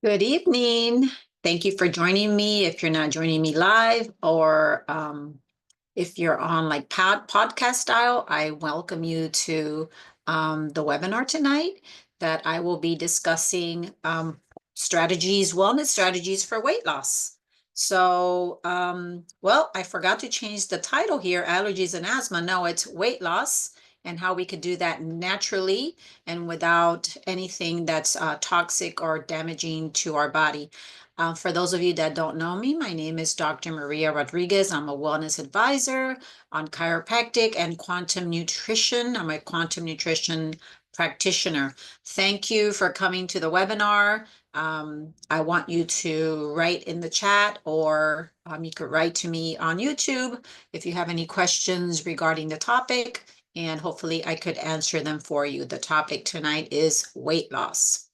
Good evening. Thank you for joining me. If you're not joining me live or if you're on like podcast style, I welcome you to the webinar tonight that I will be discussing wellness strategies for weight loss. Well, I forgot to change the title here, allergies and asthma. No, it's weight loss and how we could do that naturally and without anything that's toxic or damaging to our body. For those of you that don't know me, my name is Dr. Maria Rodriguez. I'm a wellness advisor on chiropractic and quantum nutrition. I'm a quantum nutrition practitioner. Thank you for coming to the webinar. I want you to write in the chat or you could write to me on YouTube if you have any questions regarding the topic, and hopefully I could answer them for you. The topic tonight is weight loss.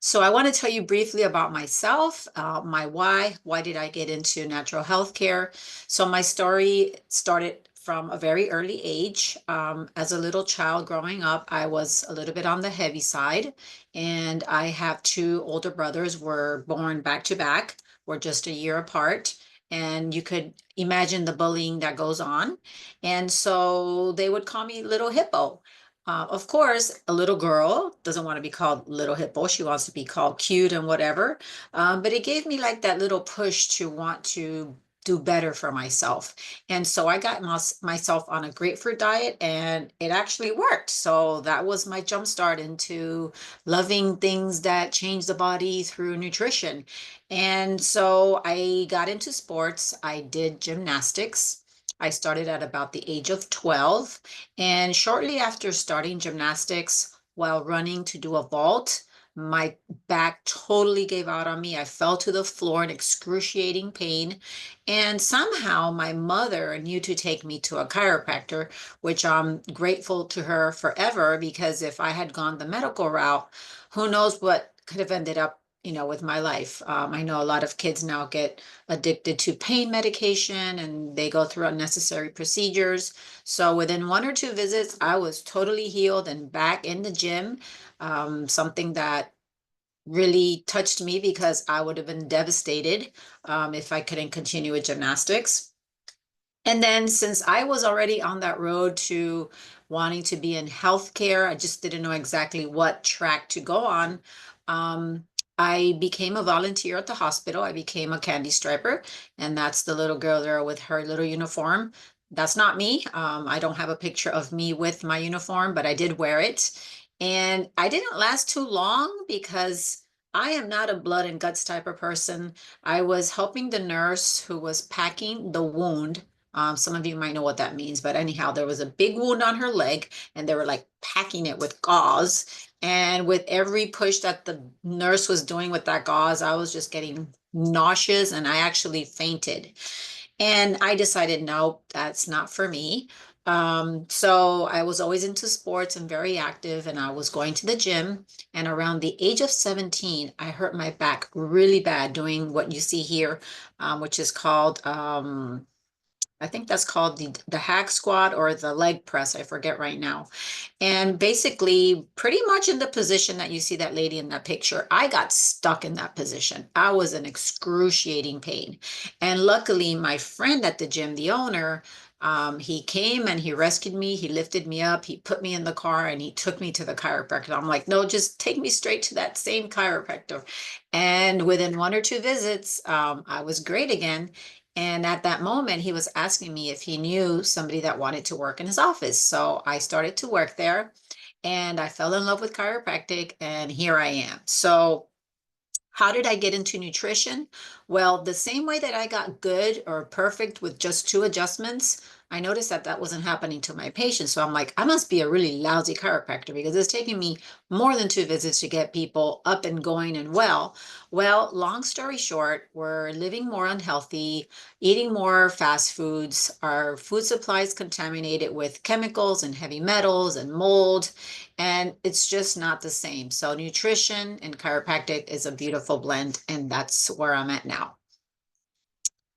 So I want to tell you briefly about myself, my why. Why did I get into natural health care? So my story started from a very early age. As a little child growing up, I was a little bit on the heavy side, and I have two older brothers, were born back to back. We're just a year apart. And you could imagine the bullying that goes on. And so they would call me Little Hippo. Of course, a little girl doesn't want to be called Little Hippo. She wants to be called cute and whatever. But it gave me like that little push to want to do better for myself. And so I got myself on a grapefruit diet and it actually worked. So that was my jump start into loving things that change the body through nutrition. And so I got into sports. I did gymnastics. I started at about the age of 12. And shortly after starting gymnastics, while running to do a vault, my back totally gave out on me. I fell to the floor in excruciating pain. And somehow my mother knew to take me to a chiropractor, which I'm grateful to her forever, because if I had gone the medical route, who knows what could have ended up, with my life. I know a lot of kids now get addicted to pain medication and they go through unnecessary procedures. So within one or two visits, I was totally healed and back in the gym. Something that really touched me because I would have been devastated if I couldn't continue with gymnastics. And then since I was already on that road to wanting to be in healthcare, I just didn't know exactly what track to go on. I became a volunteer at the hospital. I became a candy striper, and that's the little girl there with her little uniform. That's not me. I don't have a picture of me with my uniform, but I did wear it. And I didn't last too long because I am not a blood and guts type of person. I was helping the nurse who was packing the wound. Some of you might know what that means, but anyhow, there was a big wound on her leg and they were like packing it with gauze. And with every push that the nurse was doing with that gauze, I was just getting nauseous and I actually fainted. And I decided, no, that's not for me. So I was always into sports and very active, and I was going to the gym. And around the age of 17, I hurt my back really bad doing what you see here, which is called I think that's called the hack squat or the leg press. I forget right now. And basically, pretty much in the position that you see that lady in that picture, I got stuck in that position. I was in excruciating pain. And luckily, my friend at the gym, the owner, he came and he rescued me. He lifted me up. He put me in the car and he took me to the chiropractor. I'm like, no, just take me straight to that same chiropractor. And within one or two visits, I was great again. And at that moment, he was asking me if he knew somebody that wanted to work in his office. So I started to work there and I fell in love with chiropractic, and here I am. So how did I get into nutrition? Well, the same way that I got good or perfect with just two adjustments, I noticed that that wasn't happening to my patients. So I'm like, I must be a really lousy chiropractor because it's taking me more than two visits to get people up and going and well. Well, long story short, we're living more unhealthy, eating more fast foods, our food supply is contaminated with chemicals and heavy metals and mold, and it's just not the same. So nutrition and chiropractic is a beautiful blend, and that's where I'm at now.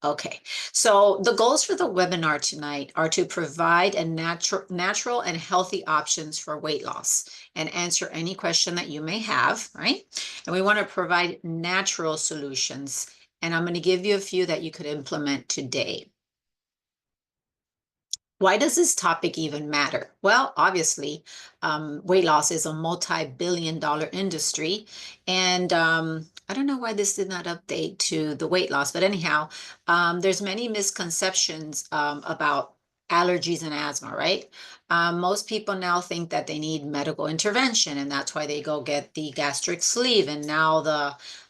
Okay, so the goals for the webinar tonight are to provide a natural and healthy options for weight loss and answer any question that you may have, right? And we want to provide natural solutions. And I'm going to give you a few that you could implement today. Why does this topic even matter? Well, obviously, weight loss is a multi-billion-dollar industry. And I don't know why this did not update to the weight loss, but anyhow, there's many misconceptions about allergies and asthma, right? Most people now think that they need medical intervention, and that's why they go get the gastric sleeve. And now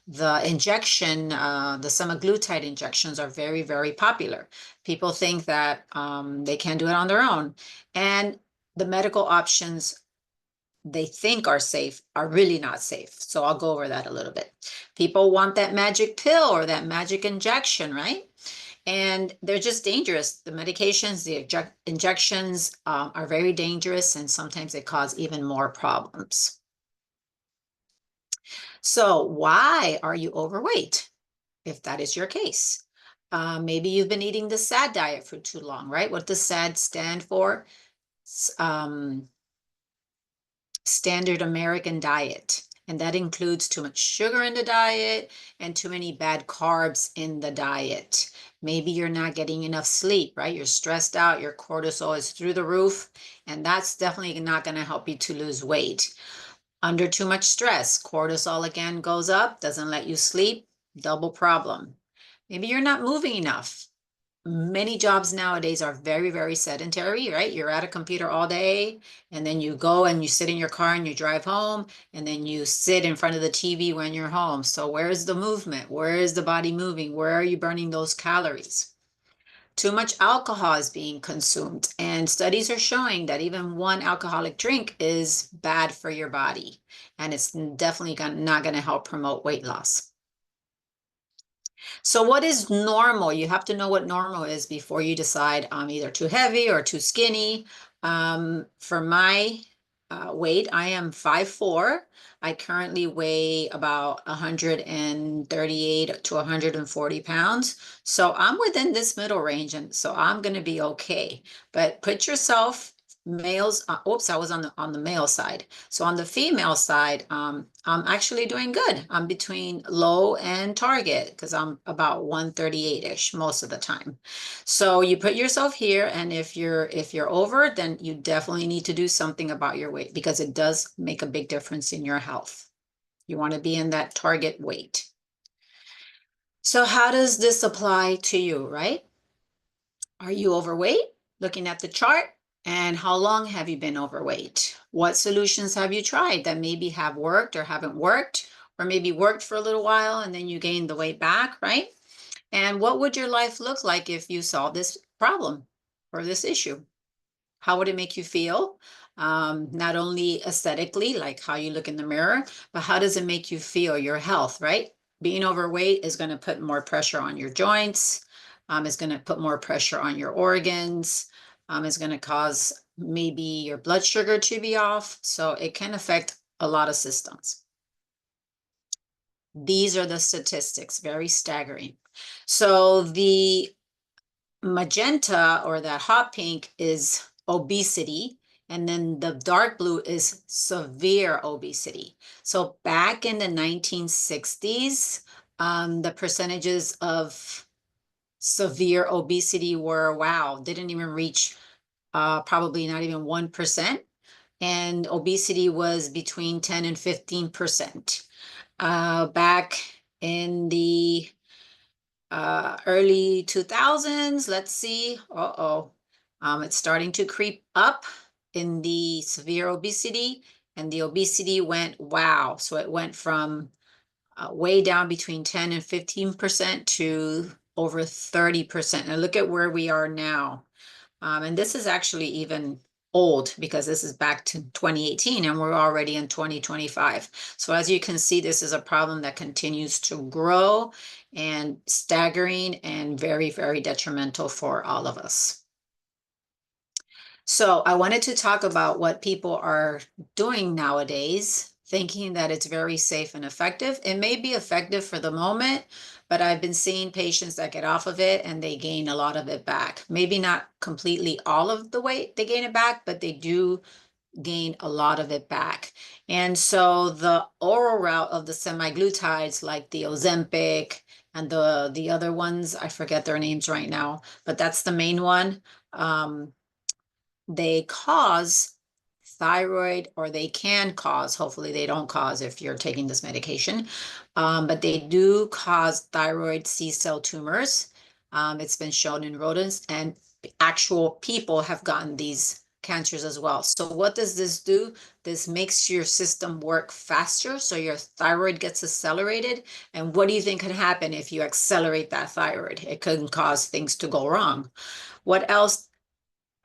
the injection, the semaglutide injections are very, very popular. People think that they can do it on their own. And the medical options they think are safe are really not safe. So I'll go over that a little bit. People want that magic pill or that magic injection, right? And they're just dangerous. The medications, the injections are very dangerous, and sometimes they cause even more problems. So why are you overweight, if that is your case? Maybe you've been eating the SAD diet for too long, right? What does SAD stand for? Standard American diet. And that includes too much sugar in the diet and too many bad carbs in the diet. Maybe you're not getting enough sleep, right? You're stressed out, your cortisol is through the roof, and that's definitely not going to help you to lose weight. Under too much stress, cortisol again goes up, doesn't let you sleep, double problem. Maybe you're not moving enough. Many jobs nowadays are very, very sedentary, right? You're at a computer all day, and then you go and you sit in your car and you drive home, and then you sit in front of the TV when you're home. So where's the movement? Where is the body moving? Where are you burning those calories? Too much alcohol is being consumed, and studies are showing that even one alcoholic drink is bad for your body, and it's definitely not going to help promote weight loss. So what is normal? You have to know what normal is before you decide I'm either too heavy or too skinny. For my weight, I am 5'4". I currently weigh about 138 to 140 pounds. So I'm within this middle range, and so I'm going to be okay. But put yourself males, oops, I was on the male side. So on the female side, I'm actually doing good. I'm between low and target because I'm about 138-ish most of the time. So you put yourself here, and if you're over, then you definitely need to do something about your weight because it does make a big difference in your health. You want to be in that target weight. So how does this apply to you, right? Are you overweight? Looking at the chart. And how long have you been overweight? What solutions have you tried that maybe have worked or haven't worked, or maybe worked for a little while and then you gained the weight back, right? And what would your life look like if you solved this problem or this issue? How would it make you feel? Not only aesthetically, like how you look in the mirror, but how does it make you feel, your health, right? Being overweight is going to put more pressure on your joints, is going to put more pressure on your organs, is going to cause maybe your blood sugar to be off. So it can affect a lot of systems. These are the statistics, very staggering. So the magenta, or that hot pink, is obesity, and then the dark blue is severe obesity. So back in the 1960s, the percentages of severe obesity were, wow, didn't even reach probably not even 1%. And obesity was between 10 and 15%. Back in the early 2000s, let's see. It's starting to creep up in the severe obesity, and the obesity went, wow. So it went from way down between 10 and 15% to over 30%. Now look at where we are now. And this is actually even old because this is back to 2018 and we're already in 2025. So as you can see, this is a problem that continues to grow and staggering and very, very detrimental for all of us. So I wanted to talk about what people are doing nowadays thinking that it's very safe and effective. It may be effective for the moment, but I've been seeing patients that get off of it and they gain a lot of it back. Maybe not completely all of the weight they gain it back, but they do gain a lot of it back. And so the oral route of the semaglutides, like the Ozempic and the other ones, I forget their names right now, but that's the main one. They cause thyroid, or they can cause, hopefully they don't cause if you're taking this medication, but they do cause thyroid C-cell tumors. It's been shown in rodents, and actual people have gotten these cancers as well. So what does this do? This makes your system work faster, so your thyroid gets accelerated. And what do you think can happen if you accelerate that thyroid? It can cause things to go wrong. What else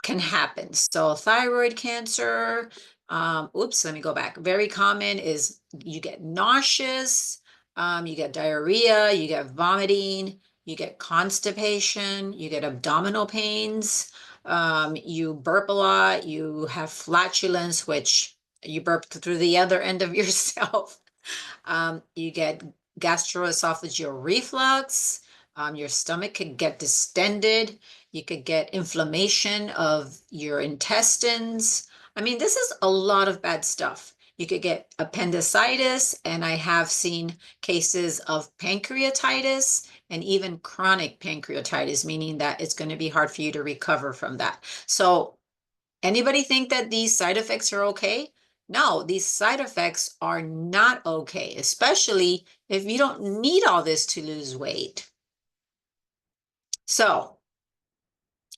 can happen? So thyroid cancer, oops, let me go back. Very common is you get nauseous, you get diarrhea, you get vomiting, you get constipation, you get abdominal pains, you burp a lot, you have flatulence, which you burp through the other end of yourself. You get gastroesophageal reflux. Your stomach could get distended. You could get inflammation of your intestines. I mean, this is a lot of bad stuff. You could get appendicitis, and I have seen cases of pancreatitis and even chronic pancreatitis, meaning that it's going to be hard for you to recover from that. So, anybody think that these side effects are okay? No, these side effects are not okay, especially if you don't need all this to lose weight. So,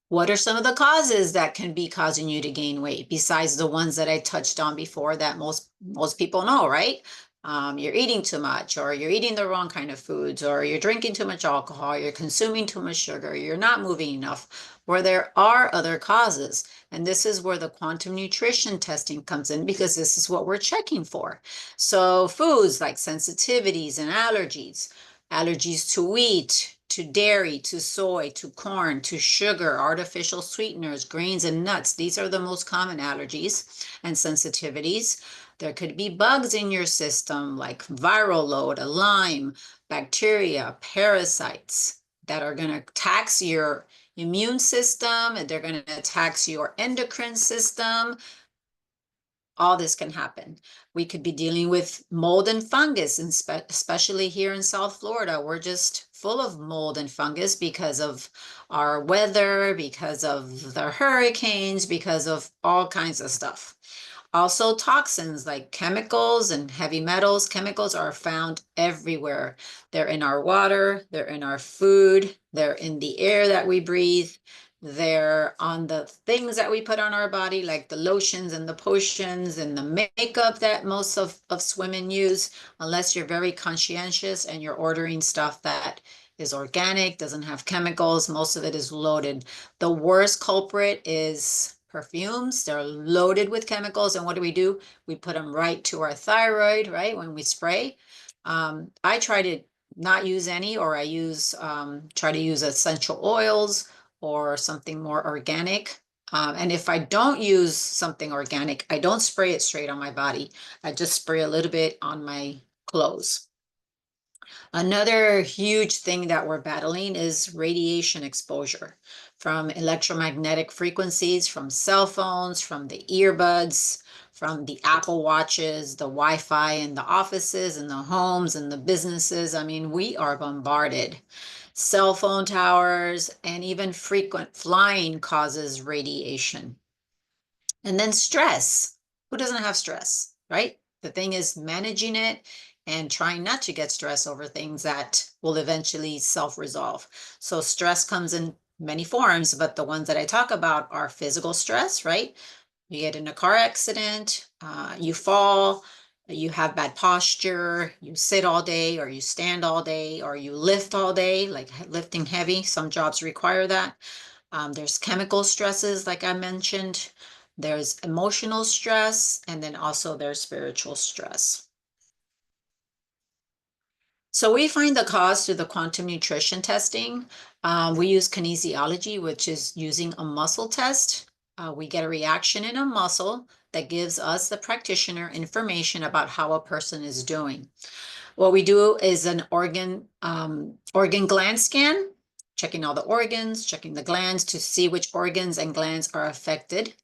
what are some of the causes that can be causing you to gain weight besides the ones that I touched on before that most people know, right? You're eating too much, or you're eating the wrong kind of foods, or you're drinking too much alcohol, you're consuming too much sugar, you're not moving enough, where there are other causes. And this is where the quantum nutrition testing comes in, because this is what we're checking for. So foods like sensitivities and allergies to wheat, to dairy, to soy, to corn, to sugar, artificial sweeteners, grains, and nuts. These are the most common allergies and sensitivities. There could be bugs in your system like viral load, a Lyme, bacteria, parasites that are going to tax your immune system, and they're going to tax your endocrine system. All this can happen. We could be dealing with mold and fungus, and especially here in South Florida, we're just full of mold and fungus because of our weather, because of the hurricanes, because of all kinds of stuff. Also, toxins like chemicals and heavy metals. Chemicals are found everywhere. They're in our water, they're in our food, they're in the air that we breathe, they're on the things that we put on our body, like the lotions and the potions and the makeup that most of women use, unless you're very conscientious and you're ordering stuff that is organic, doesn't have chemicals. Most of it is loaded. The worst culprit is perfumes. They're loaded with chemicals. And what do? We put them right to our thyroid, right? When we spray. I try to not use any, or I try to use essential oils or something more organic. And if I don't use something organic, I don't spray it straight on my body. I just spray a little bit on my clothes. Another huge thing that we're battling is radiation exposure from electromagnetic frequencies, from cell phones, from the earbuds, from the Apple Watches, the Wi-Fi in the offices and the homes and the businesses. I mean, we are bombarded. Cell phone towers and even frequent flying causes radiation. And then stress. Who doesn't have stress, right? The thing is managing it and trying not to get stress over things that will eventually self-resolve. So stress comes in many forms, but the ones that I talk about are physical stress, right? You get in a car accident, you fall, you have bad posture, you sit all day, or you stand all day, or you lift all day, like lifting heavy. Some jobs require that. There's chemical stresses, like I mentioned. There's emotional stress, and then also there's spiritual stress. So we find the cause through the quantum nutrition testing. We use kinesiology, which is using a muscle test. we get a reaction in a muscle that gives us, the practitioner, information about how a person is doing. What we do is an organ gland scan, checking all the organs, checking the glands to see which organs and glands are affected.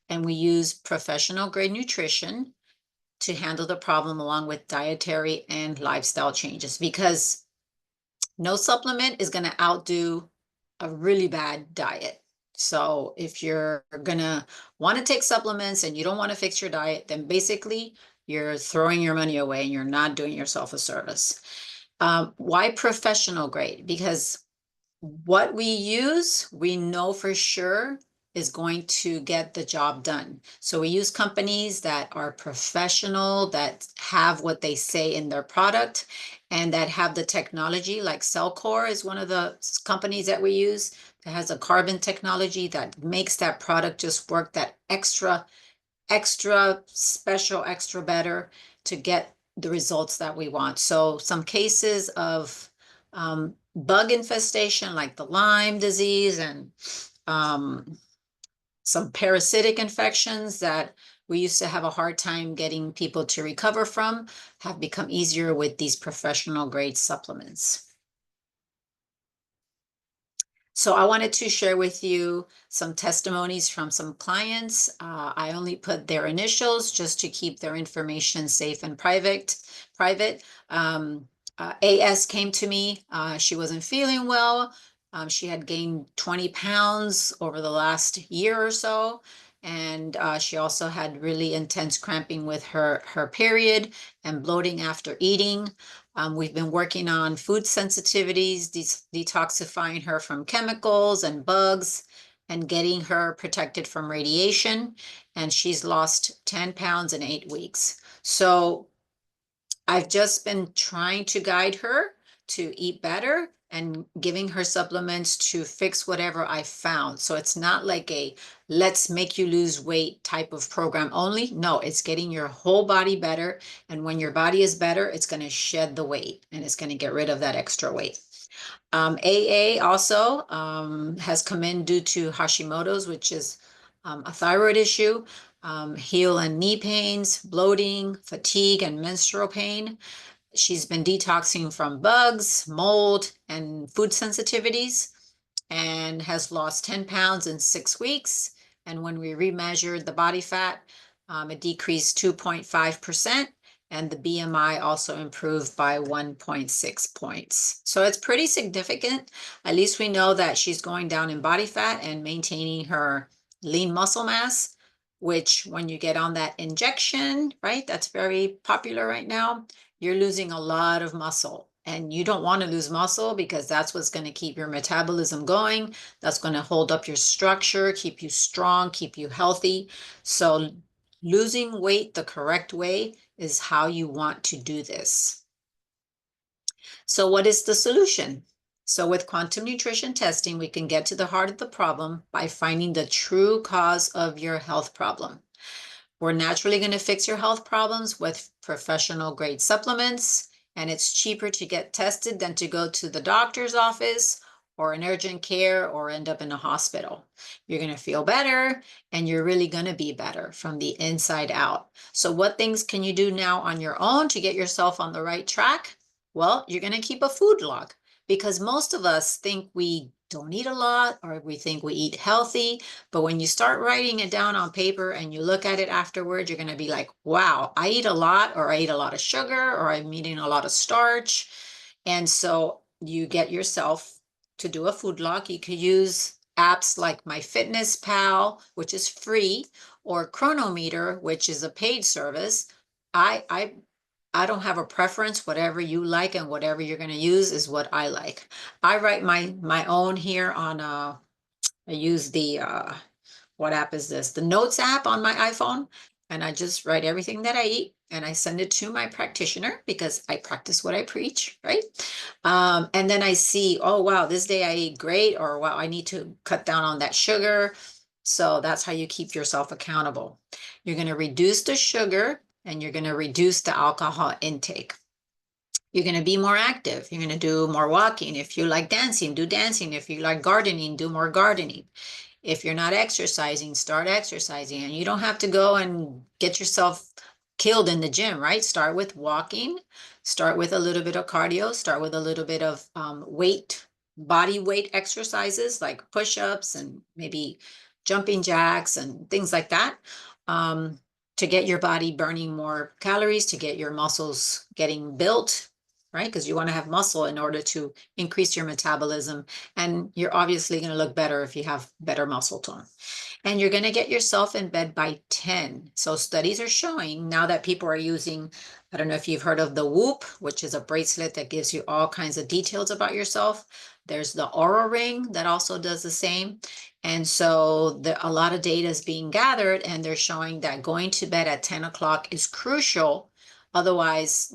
And we use professional grade nutrition to handle the problem, along with dietary and lifestyle changes, because no supplement is going to outdo a really bad diet. So if you're going to want to take supplements and you don't want to fix your diet, then basically you're throwing your money away and you're not doing yourself a service. Why professional grade? Because what we use, we know for sure is going to get the job done. So we use companies that are professional, that have what they say in their product, and that have the technology. Like Cellcore is one of the companies that we use that has a carbon technology that makes that product just work that extra special, extra better to get the results that we want. So some cases of bug infestation, like the Lyme disease, and some parasitic infections that we used to have a hard time getting people to recover from, have become easier with these professional grade supplements. So I wanted to share with you some testimonies from some clients. I only put their initials just to keep their information safe and private. AS came to me. She wasn't feeling well. She had gained 20 pounds over the last year or so. And she also had really intense cramping with her period and bloating after eating. We've been working on food sensitivities, detoxifying her from chemicals and bugs, and getting her protected from radiation. And she's lost 10 pounds in 8 weeks. So I've just been trying to guide her to eat better and giving her supplements to fix whatever I found. So it's not like a let's make you lose weight type of program only. No, it's getting your whole body better. And when your body is better, it's going to shed the weight and it's going to get rid of that extra weight. AA also has come in due to Hashimoto's, which is a thyroid issue, heel and knee pains, bloating, fatigue, and menstrual pain. She's been detoxing from bugs, mold, and food sensitivities, and has lost 10 pounds in 6 weeks. And when we remeasured the body fat, it decreased 2.5%, and the BMI also improved by 1.6 points. So it's pretty significant. At least we know that she's going down in body fat and maintaining her lean muscle mass, which when you get on that injection, right, that's very popular right now, you're losing a lot of muscle. And you don't want to lose muscle because that's what's going to keep your metabolism going. That's going to hold up your structure, keep you strong, keep you healthy. So losing weight the correct way is how you want to do this. So what is the solution? So with quantum nutrition testing, we can get to the heart of the problem by finding the true cause of your health problem. We're naturally going to fix your health problems with professional grade supplements, and it's cheaper to get tested than to go to the doctor's office or an urgent care or end up in a hospital. You're going to feel better, and you're really going to be better from the inside out. So what things can you do now on your own to get yourself on the right track? Well, you're going to keep a food log, because most of us think we don't eat a lot, or we think we eat healthy. But when you start writing it down on paper and you look at it afterward, you're going to be like, wow, I eat a lot, or I eat a lot of sugar, or I'm eating a lot of starch. And so you get yourself to do a food log. You could use apps like MyFitnessPal, which is free, or Chronometer, which is a paid service. I don't have a preference. Whatever you like and whatever you're going to use is what I like. I write my own here on I use the what app is this? The Notes app on my iPhone, and I just write everything that I eat and I send it to my practitioner, because I practice what I preach, right? And then I see, oh wow, this day I ate great, or wow, I need to cut down on that sugar. So that's how you keep yourself accountable. You're going to reduce the sugar, and you're going to reduce the alcohol intake. You're going to be more active. You're going to do more walking. If you like dancing, do dancing. If you like gardening, do more gardening. If you're not exercising, start exercising. And you don't have to go and get yourself killed in the gym, right? Start with walking, start with a little bit of cardio, start with a little bit of body weight exercises like push-ups and maybe jumping jacks and things like that. Um, to get your body burning more calories, to get your muscles getting built, right? Because you want to have muscle in order to increase your metabolism. And you're obviously going to look better if you have better muscle tone. And you're going to get yourself in bed by 10. So studies are showing now that people are using, I don't know if you've heard of the Whoop, which is a bracelet that gives you all kinds of details about yourself. There's the Aura Ring that also does the same. And so a lot of data is being gathered, and they're showing that going to bed at 10 o'clock is crucial. Otherwise,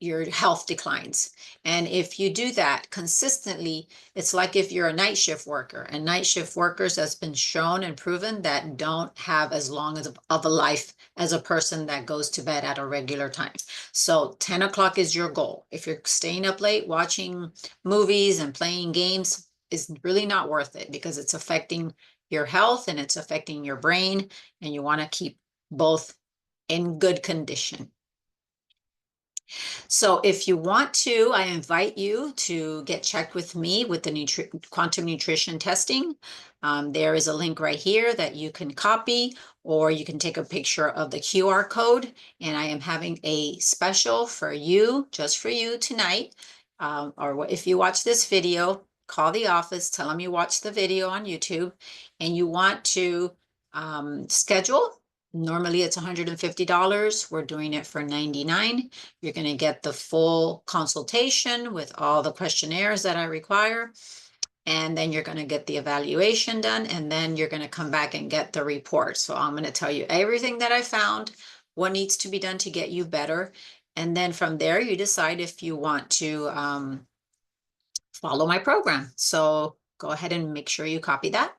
your health declines. And if you do that consistently, it's like if you're a night shift worker, and night shift workers has been shown and proven that don't have as long of a life as a person that goes to bed at a regular time. So 10 o'clock is your goal. If you're staying up late watching movies and playing games, is really not worth it, because it's affecting your health and it's affecting your brain, and you want to keep both in good condition. So if you want to, I invite you to get checked with me with the quantum nutrition testing. There is a link right here that you can copy, or you can take a picture of the QR code. And I am having a special for you, just for you tonight. Or if you watch this video, call the office, tell them you watched the video on YouTube and you want to schedule. Normally it's $150. We're doing it for $99. You're going to get the full consultation with all the questionnaires that I require. And then you're going to get the evaluation done. And then you're going to come back and get the report. So I'm going to tell you everything that I found, what needs to be done to get you better. And then from there, you decide if you want to follow my program. So go ahead and make sure you copy that.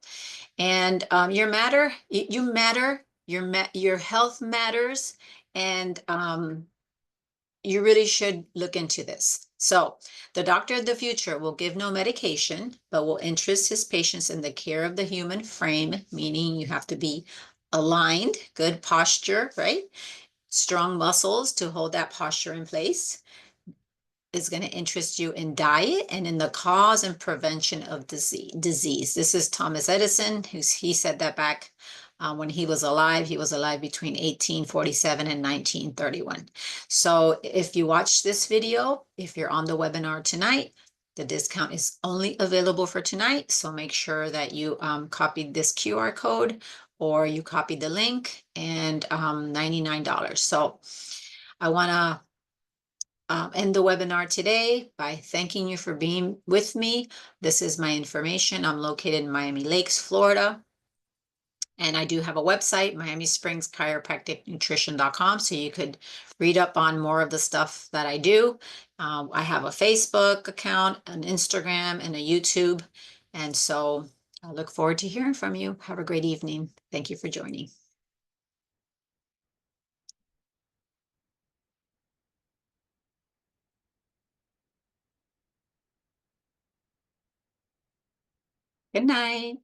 And you matter, your health matters. And you really should look into this. So the doctor of the future will give no medication, but will interest his patients in the care of the human frame, meaning you have to be aligned, good posture, right? Strong muscles to hold that posture in place. Is going to interest you in diet and in the cause and prevention of disease. This is Thomas Edison, he said that back when he was alive. He was alive between 1847 and 1931. So if you watch this video, if you're on the webinar tonight, the discount is only available for tonight. So make sure that you copied this QR code or you copied the link, and $99. So I want to end the webinar today by thanking you for being with me. This is my information. I'm located in Miami Lakes, Florida. And I do have a website, Miami Springs Chiropractic Nutrition.com, so you could read up on more of the stuff that I do. I have a Facebook account, an Instagram, and a YouTube. And so I look forward to hearing from you. Have a great evening. Thank you for joining. Good night.